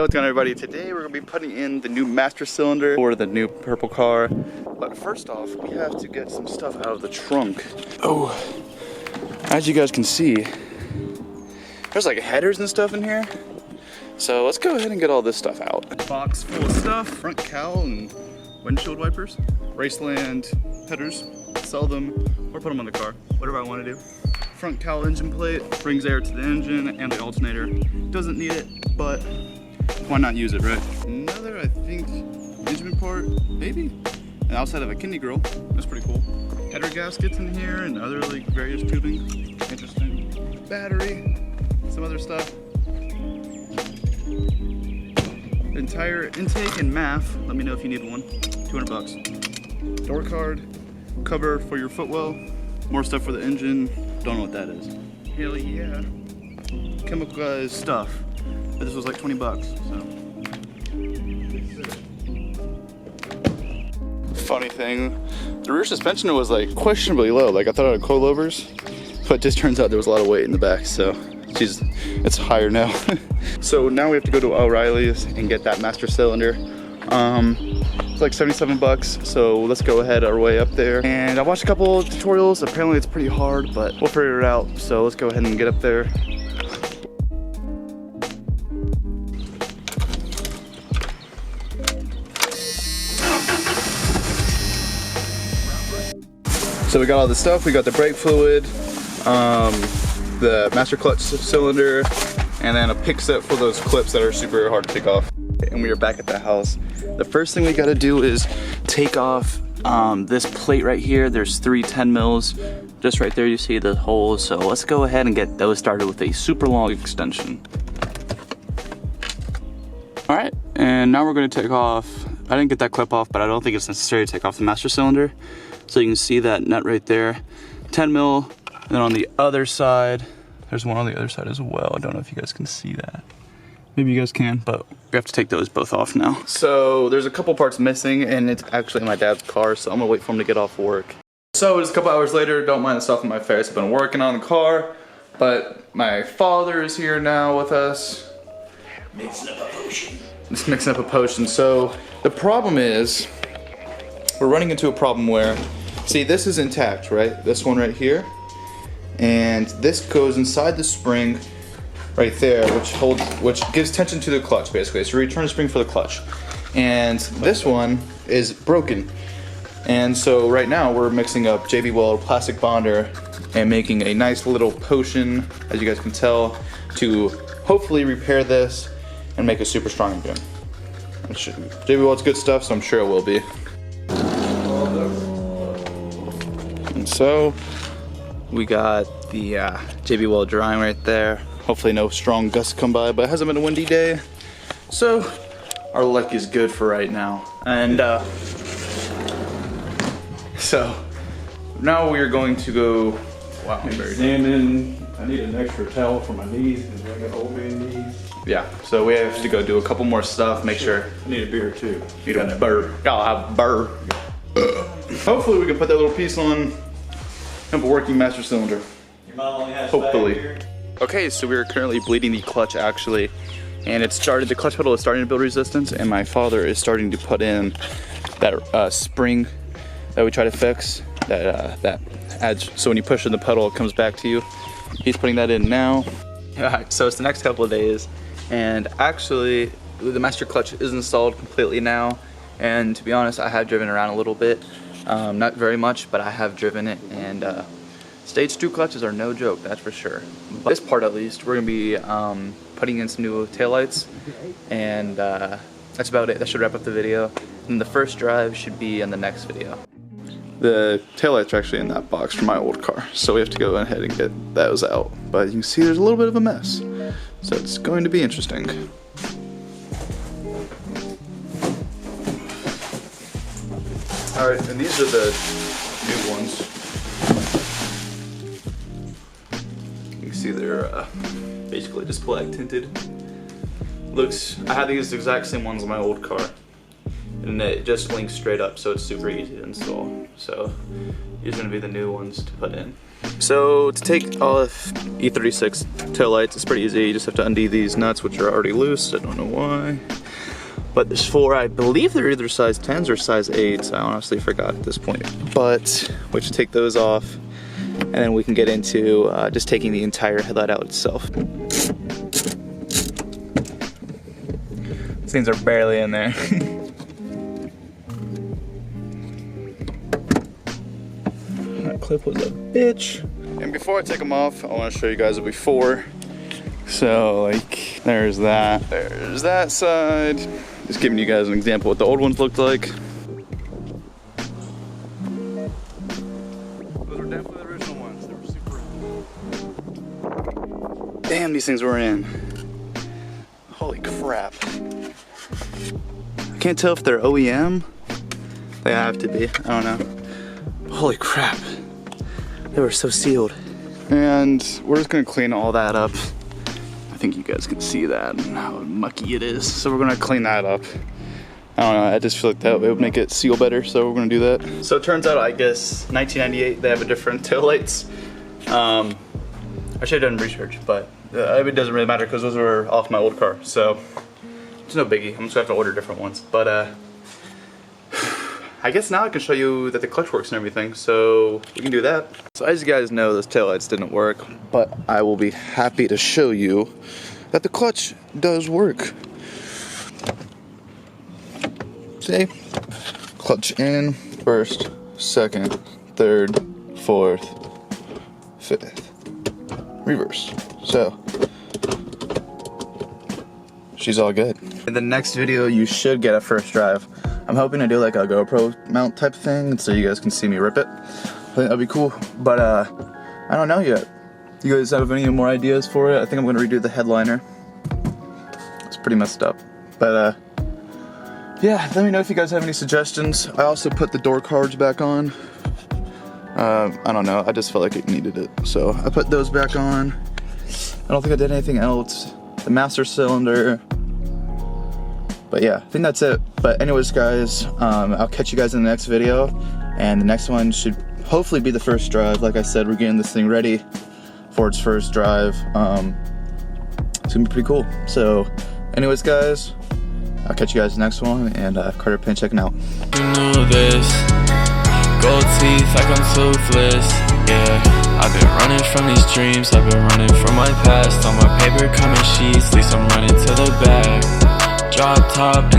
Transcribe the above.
What's going on, everybody? Today we're going to be putting in the new master cylinder for the new purple car. But first off, we have to get some stuff out of the trunk. Oh, as you guys can see, there's like headers and stuff in here. So let's go ahead and get all this stuff out. Box full of stuff, front cowl and windshield wipers, Raceland headers, sell them or put them on the car, whatever I want to do. Front cowl engine plate, brings air to the engine and the alternator. Doesn't need it, but why not use it, right? Another, I think, instrument part, maybe? And outside of a kidney grill, that's pretty cool. Header gaskets in here and other like various tubing, interesting. Battery, some other stuff. Entire intake and MAF, let me know if you need one, 200 bucks. Door card, cover for your footwell, more stuff for the engine, don't know what that is. Hell yeah. Chemicalized stuff. But this was like 20 bucks, so. Funny thing, the rear suspension was like questionably low. Like I thought it had coilovers, but it just turns out there was a lot of weight in the back, so geez, it's higher now. So now we have to go to O'Reilly's and get that master cylinder. It's like 77 bucks, so let's go ahead our way up there. And I watched a couple of tutorials. Apparently it's pretty hard, but we'll figure it out. So let's go ahead and get up there. So we got all the stuff. We got the brake fluid, the master clutch cylinder, and then a pick set for those clips that are super hard to take off. And we are back at the house. The first thing we gotta do is take off this plate right here. There's 3 10 mils. Just right there you see the holes. So let's go ahead and get those started with a super long extension. All right, and now we're gonna take off, I didn't get that clip off, but I don't think it's necessary to take off the master cylinder. So you can see that nut right there, 10 mil. And then on the other side, there's one on the other side as well. I don't know if you guys can see that. Maybe you guys can, but we have to take those both off now. So there's a couple parts missing, and it's actually in my dad's car, so I'm gonna wait for him to get off work. So it's a couple hours later, don't mind the stuff in my face. I've been working on the car, but my father is here now with us. Mixing up a potion. Just mixing up a potion. So the problem is, we're running into a problem where, see, this is intact, right? This one right here. And this goes inside the spring right there, which gives tension to the clutch, basically. So return spring for the clutch. And this one is broken. And so right now we're mixing up JB Weld plastic bonder and making a nice little potion, as you guys can tell, to hopefully repair this and make a super strong again. JB Weld's good stuff, so I'm sure it will be. And so we got the JB Weld drawing right there. Hopefully no strong gusts come by, but it hasn't been a windy day. So our luck is good for right now. And so now we are going to go, wow. Examine, I need an extra towel for my knees because I got old man knees. Yeah, so we have to go do a couple more stuff, make sure. I need a beer too. Need a burr. I'll have a burr. Hopefully we can put that little piece on, have a working master cylinder. Your mom only has Hopefully. Okay, so we're currently bleeding the clutch actually, and it started, the clutch pedal is starting to build resistance, and my father is starting to put in that spring that we try to fix, that adds, so when you push in the pedal it comes back to you. He's putting that in now. Alright, so it's the next couple of days, and actually the master clutch is installed completely now, and to be honest I have driven around a little bit, not very much, but I have driven it, and stage 2 clutches are no joke, that's for sure. But this part at least, we're gonna be putting in some new taillights, and that's about it. That should wrap up the video. And the first drive should be in the next video. The taillights are actually in that box from my old car, so we have to go ahead and get those out. But you can see there's a little bit of a mess, so it's going to be interesting. Alright, and these are the new ones. You can see they're basically just black tinted. Looks, I had these exact same ones in my old car. and it just links straight up, so it's super easy to install. So these are gonna be the new ones to put in. So to take off E36 taillights, it's pretty easy. You just have to undo these nuts, which are already loose. I don't know why. But there's 4, I believe they're either size 10s or size 8s. I honestly forgot at this point. But we should take those off, and then we can get into just taking the entire headlight out itself. These things are barely in there. That clip was a bitch. And before I take them off, I want to show you guys a before. So like, there's that side. Just giving you guys an example what the old ones looked like. Those are definitely the original ones. They were super. Damn, these things were in. Holy crap. I can't tell if they're OEM. They have to be, I don't know. Holy crap. They were so sealed. And we're just gonna clean all that up. I think you guys can see that and how mucky it is. So we're gonna clean that up. I don't know, I just feel like that would make it seal better, so we're gonna do that. So it turns out, I guess, 1998, they have a different taillights. I should have done research, but it doesn't really matter because those were off my old car. So it's no biggie, I'm just gonna have to order different ones. But I guess now I can show you that the clutch works and everything, so we can do that. So as you guys know, those taillights didn't work, but I will be happy to show you that the clutch does work. See? Clutch in, first, second, third, fourth, fifth, reverse. So, she's all good. In the next video, you should get a first drive. I'm hoping to do like a GoPro mount type thing so you guys can see me rip it. I think that'd be cool, but I don't know yet. You guys have any more ideas for it? I think I'm gonna redo the headliner. It's pretty messed up, but yeah, let me know if you guys have any suggestions. I also put the door cards back on. I don't know, I just felt like it needed it, so I put those back on. I don't think I did anything else. The master cylinder. But yeah, I think that's it. But anyways, guys, I'll catch you guys in the next video. And the next one should hopefully be the first drive. Like I said, we're getting this thing ready for its first drive. It's gonna be pretty cool. So anyways, guys, I'll catch you guys in the next one. And Carter Pin checking out. You know this. Gold teeth like I'm toothless. Yeah, I've been running from these dreams. I've been running from my past. On my paper coming sheets, at least I'm running to the back. Drop top.